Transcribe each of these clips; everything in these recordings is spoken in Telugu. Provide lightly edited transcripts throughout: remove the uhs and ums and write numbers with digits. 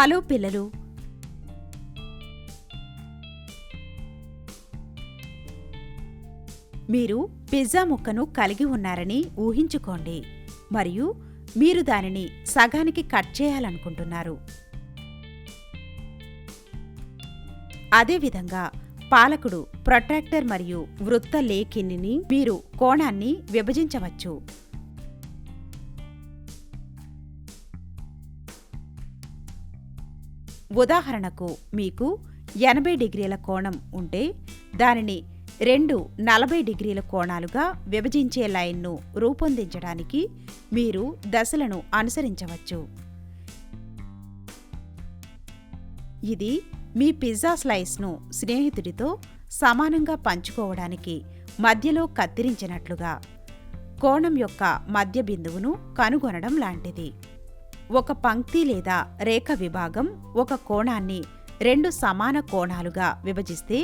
హలో పిల్లలు, మీరు పిజ్జా ముక్కను కలిగి ఉన్నారని ఊహించుకోండి మరియు మీరు దానిని సగానికి కట్ చేయాలనుకుంటున్నారు. అదేవిధంగా పాలకుడు, ప్రొట్రాక్టర్ మరియు వృత్త లేఖిని మీరు కోణాన్ని విభజించవచ్చు. ఉదాహరణకు మీకు 80 డిగ్రీల కోణం ఉంటే దానిని 2 40 డిగ్రీల కోణాలుగా విభజించే లైన్ను రూపొందించడానికి మీరు దశలను అనుసరించవచ్చు. ఇది మీ పిజ్జా స్లైస్ను స్నేహితుడితో సమానంగా పంచుకోవడానికి మధ్యలో కత్తిరించినట్లుగా కోణం యొక్క మధ్య బిందువును కనుగొనడం లాంటిది. ఒక పంక్తి లేదా రేఖ విభాగం ఒక కోణాన్ని 2 సమాన కోణాలుగా విభజిస్తే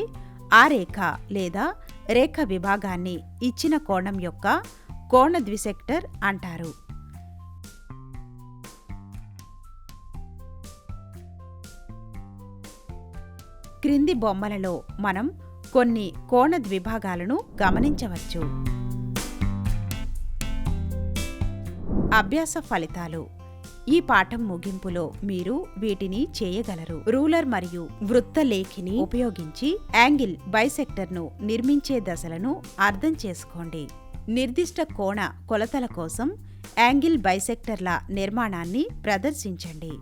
ఆ రేఖ లేదా రేఖ విభాగాన్ని ఇచ్చిన కోణం యొక్క కోణ ద్విసెక్టర్ అంటారు. క్రింది బొమ్మలలో మనం కొన్ని కోణ ద్విభాగాలను గమనించవచ్చు. అభ్యాస ఫలితాలు. ఈ పాఠం ముగింపులో మీరు వీటిని చేయగలరు. రూలర్ మరియు వృత్త లేఖిని ఉపయోగించి యాంగిల్ బైసెక్టర్ను నిర్మించే దశలను అర్థం చేసుకోండి. నిర్దిష్ట కోణ కొలతల కోసం యాంగిల్ బైసెక్టర్ల నిర్మాణాన్ని ప్రదర్శించండి.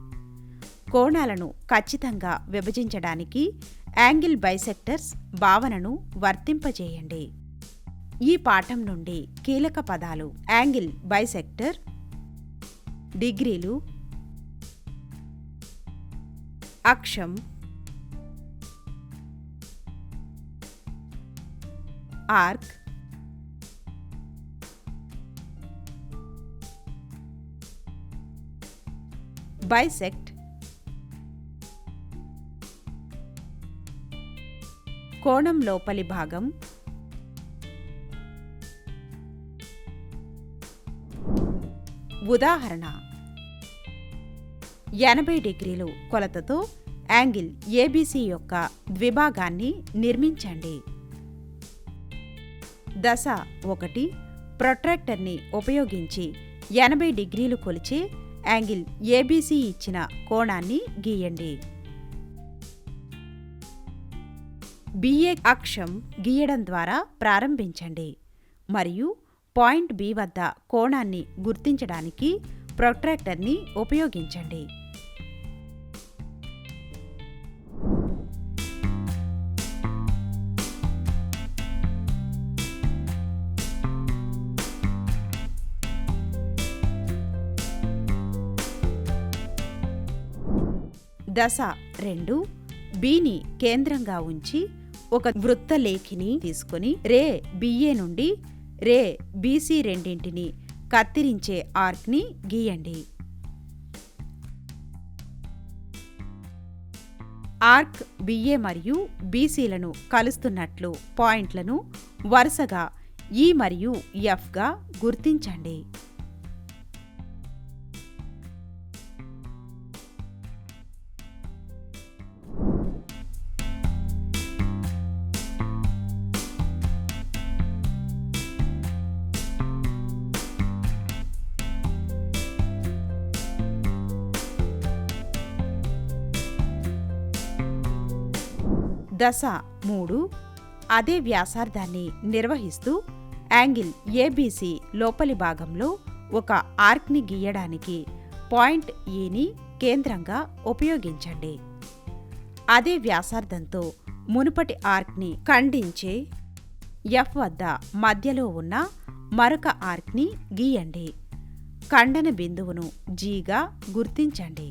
కోణాలను ఖచ్చితంగా విభజించడానికి యాంగిల్ బైసెక్టర్స్ భావనను వర్తింపజేయండి. ఈ పాఠం నుండి కీలక పదాలు: యాంగిల్ బైసెక్టర్, డిగ్రీలు, అక్షం, ఆర్క్, బైసెక్ట్, కోణం లోపలి భాగం, ఉదాహరణ: 80 డిగ్రీలు కొలతతో యాంగిల్ ఏబీసీ యొక్క ద్విభాగాన్ని నిర్మించండి. దశ 1. ప్రొట్రాక్టర్ని ఉపయోగించి 80 డిగ్రీలు కొలిచే యాంగిల్ ఏబీసీ ఇచ్చిన కోణాన్ని గీయండి. బిఏ అక్షం గీయడం ద్వారా ప్రారంభించండి మరియు పాయింట్ బి వద్ద కోణాన్ని గుర్తించడానికి ప్రొట్రాక్టర్ని ఉపయోగించండి. దశ 2. బిని కేంద్రంగా ఉంచి ఒక వృత్త లేఖిని తీసుకుని రే బిఏ నుండి రే బీసీ రెండింటిని కత్తిరించే ఆర్క్ని గీయండి. ఆర్క్ బిఏ మరియు బీసీలను కలుస్తున్నట్లు పాయింట్లను వరుసగా ఈ మరియు ఎఫ్గా గుర్తించండి. దశ 3. అదే వ్యాసార్థాన్ని నిర్వహిస్తూ యాంగిల్ ఏబీసీ లోపలి భాగంలో ఒక ఆర్క్ని గీయడానికి పాయింట్ ఈని కేంద్రంగా ఉపయోగించండి. అదే వ్యాసార్థంతో మునుపటి ఆర్క్ని ఖండించే ఎఫ్ వద్ద మధ్యలో ఉన్న మరొక ఆర్క్ని గీయండి. ఖండన బిందువును జీగా గుర్తించండి.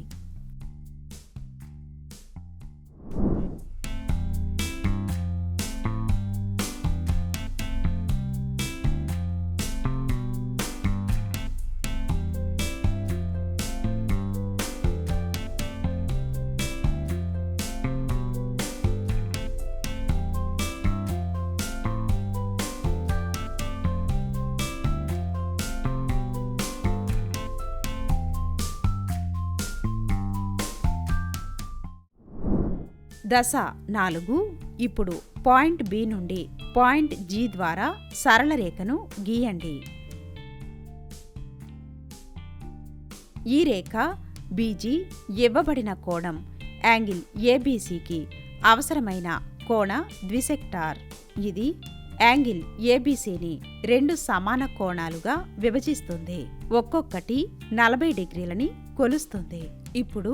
దశ 4. ఇప్పుడు పాయింట్ బి నుండి పాయింట్ జి ద్వారా సరళ రేఖను గీయండి. ఈ రేఖ బీజీ ఇవ్వబడిన కోణం యాంగిల్ ఏబీసీకి అవసరమైన కోణ ద్విసెక్టార్. ఇది యాంగిల్ ఏబీసీని 2 సమాన కోణాలుగా విభజిస్తుంది. ఒక్కొక్కటి 40 డిగ్రీలని కొలుస్తుంది. ఇప్పుడు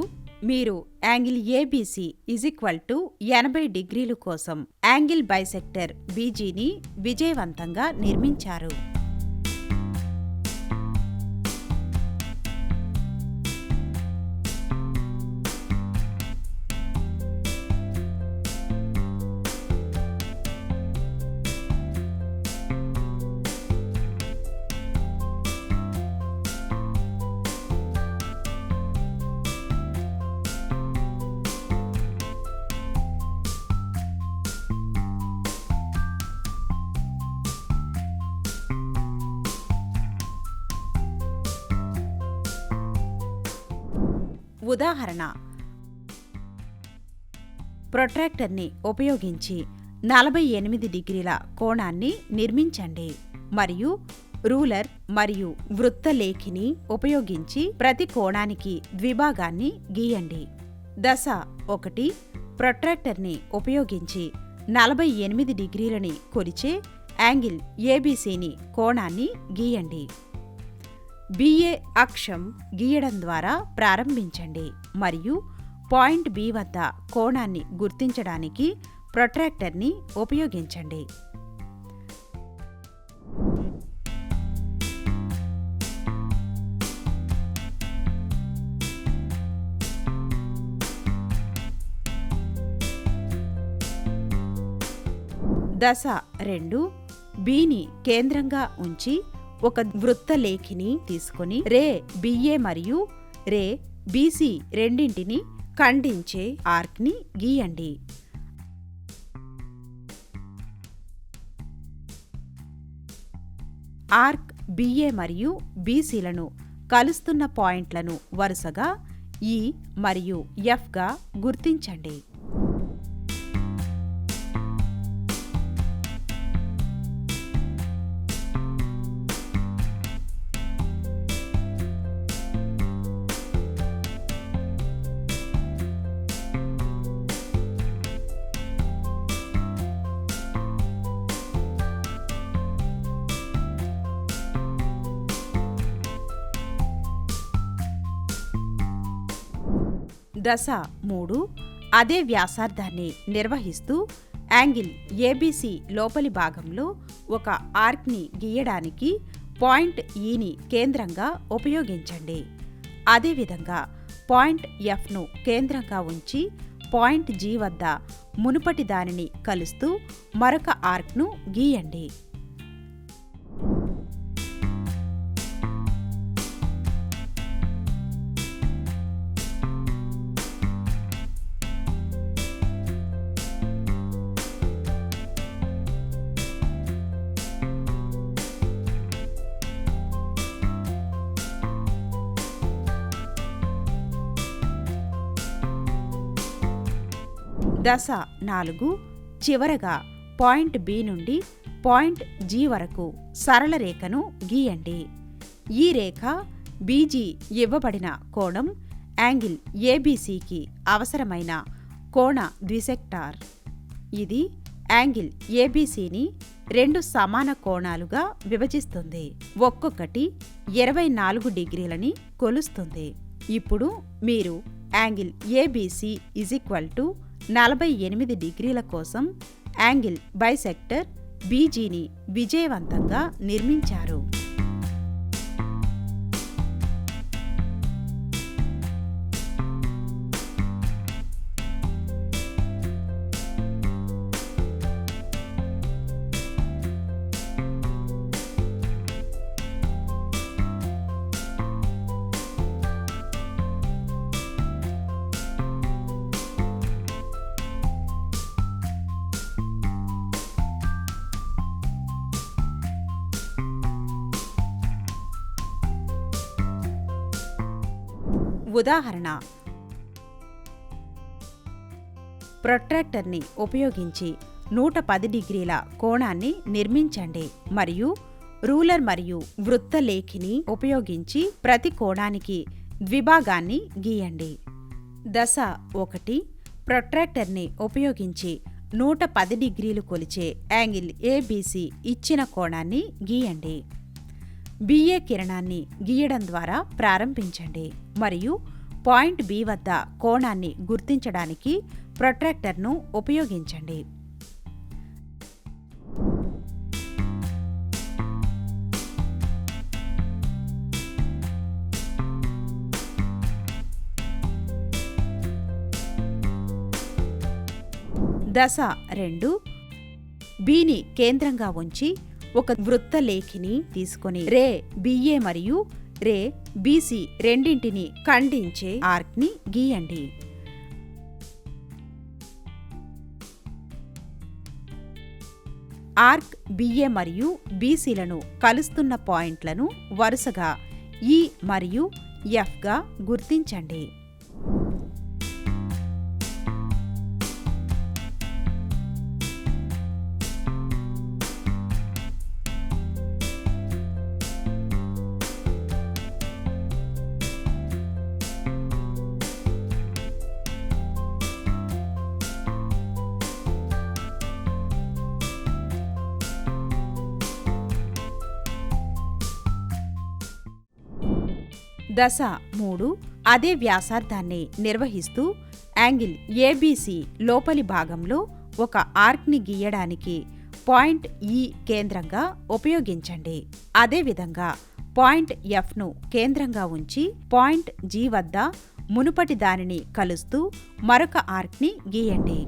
మీరు యాంగిల్ ఏబీసీ = 80 డిగ్రీలు కోసం యాంగిల్ బైసెక్టర్ బీజీని విజయవంతంగా నిర్మించారు. ఉదాహరణ: ప్రొట్రాక్టర్ని ఉపయోగించి 48 డిగ్రీల కోణాన్ని నిర్మించండి మరియు రూలర్ మరియు వృత్తలేఖిని ఉపయోగించి ప్రతి కోణానికి ద్విభాగాన్ని గీయండి. దశ 1. ప్రొట్రాక్టర్ని ఉపయోగించి 48 డిగ్రీలని కొలిచే యాంగిల్ ఏబీసీని కోణాన్ని గీయండి. బిఏ అక్షం గీయడం ద్వారా ప్రారంభించండి మరియు పాయింట్ బి వద్ద కోణాన్ని గుర్తించడానికి ప్రొట్రాక్టర్ని ఉపయోగించండి. దశ 2. బిని కేంద్రంగా ఉంచి ఒక వృత్తలేఖిని తీసుకుని రే బిఏ మరియు రే బీసీ రెండింటిని ఖండించే ఆర్క్ని గీయండి. ఆర్క్ బిఏ మరియు బీసీలను కలుస్తున్న పాయింట్లను వరుసగా ఈ మరియు ఎఫ్గా గుర్తించండి. దశ 3. అదే వ్యాసార్థాన్ని నిర్వహిస్తూ యాంగిల్ ఏబీసీ లోపలి భాగంలో ఒక ఆర్క్ని గీయడానికి పాయింట్ ఈని కేంద్రంగా ఉపయోగించండి. అదేవిధంగా పాయింట్ ఎఫ్ను కేంద్రంగా ఉంచి పాయింట్ జి వద్ద మునుపటి దానిని కలుస్తూ మరొక ఆర్క్ను గీయండి. దశ 4. చివరగా పాయింట్ బి నుండి పాయింట్ జి వరకు సరళ రేఖను గీయండి. ఈ రేఖ బీజీ ఇవ్వబడిన కోణం యాంగిల్ ఏబీసీకి అవసరమైన కోణ ద్విసెక్టార్. ఇది యాంగిల్ ఏబీసీని 2 సమాన కోణాలుగా విభజిస్తుంది. ఒక్కొక్కటి 24 డిగ్రీలని కొలుస్తుంది. ఇప్పుడు మీరు యాంగిల్ ఏబీసీ = 48 డిగ్రీల కోసం యాంగిల్ బైసెక్టర్ బీజీని విజయవంతంగా నిర్మించారు. ఉదాహరణ: ప్రొట్రాక్టర్ని ఉపయోగించి 110 డిగ్రీల కోణాన్ని నిర్మించండి మరియు రూలర్ మరియు వృత్తలేఖిని ఉపయోగించి ప్రతి కోణానికి ద్విభాగాన్ని గీయండి. దశ 1. ప్రొట్రాక్టర్ని ఉపయోగించి 110 డిగ్రీలు కొలిచే యాంగిల్ ఏబీసీ ఇచ్చిన కోణాన్ని గీయండి. బిఏ కిరణాన్ని గీయడం ద్వారా ప్రారంభించండి మరియు పాయింట్ బి వద్ద కోణాన్ని గుర్తించడానికి ప్రొట్రాక్టర్ను ఉపయోగించండి. దశ 2. బిని కేంద్రంగా ఉంచి ఒక వృత్తలేఖిని తీసుకొని రే బిఏ మరియు రే బీసీ రెండింటిని ఖండించే ఆర్క్ని గీయండి. ఆర్క్ బిఏ మరియు బీసీలను కలుస్తున్న పాయింట్లను వరుసగా ఈ మరియు ఎఫ్గా గుర్తించండి. దశ 3. అదే వ్యాసార్థాన్ని నిర్వహిస్తూ యాంగిల్ ఏబీసీ లోపలి భాగంలో ఒక ఆర్క్ని గీయడానికి పాయింట్ ఈ కేంద్రంగా ఉపయోగించండి. అదేవిధంగా పాయింట్ ఎఫ్ను కేంద్రంగా ఉంచి పాయింట్ జీ వద్ద మునుపటి దానిని కలుస్తూ మరొక ఆర్క్ని గీయండి.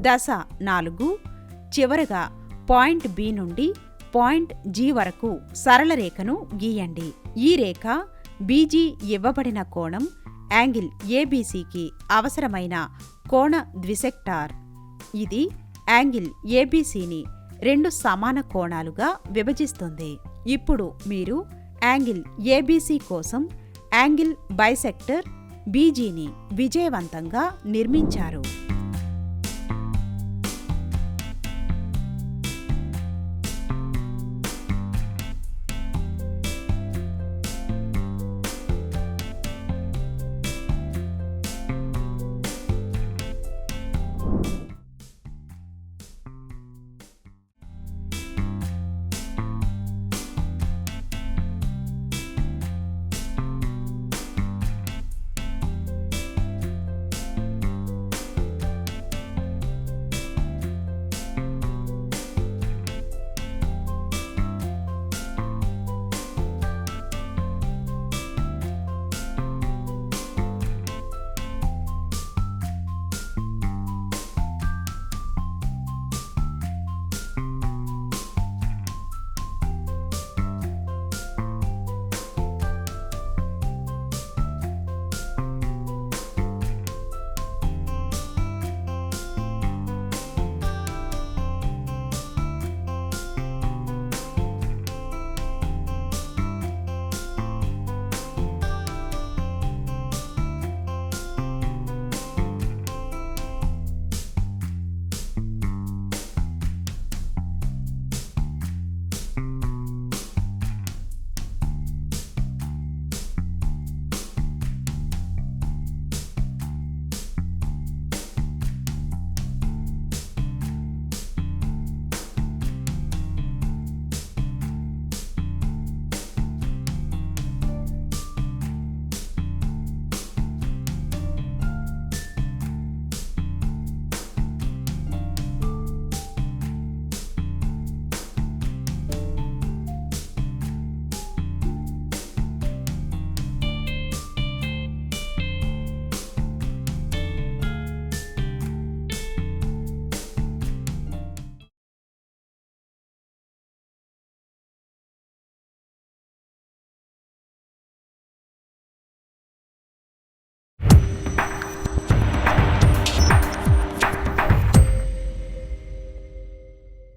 దశ 4. చివరగా పాయింట్ బి నుండి పాయింట్ జీ వరకు సరళ రేఖను గీయండి. ఈ రేఖ బీజీ ఇవ్వబడిన కోణం యాంగిల్ ఏబీసీకి అవసరమైన కోణ ద్విసెక్టార్. ఇది యాంగిల్ ఏబీసీని 2 సమాన కోణాలుగా విభజిస్తుంది. ఇప్పుడు మీరు యాంగిల్ ఏబీసీ కోసం యాంగిల్ బైసెక్టర్ బీజీని విజయవంతంగా నిర్మించారు.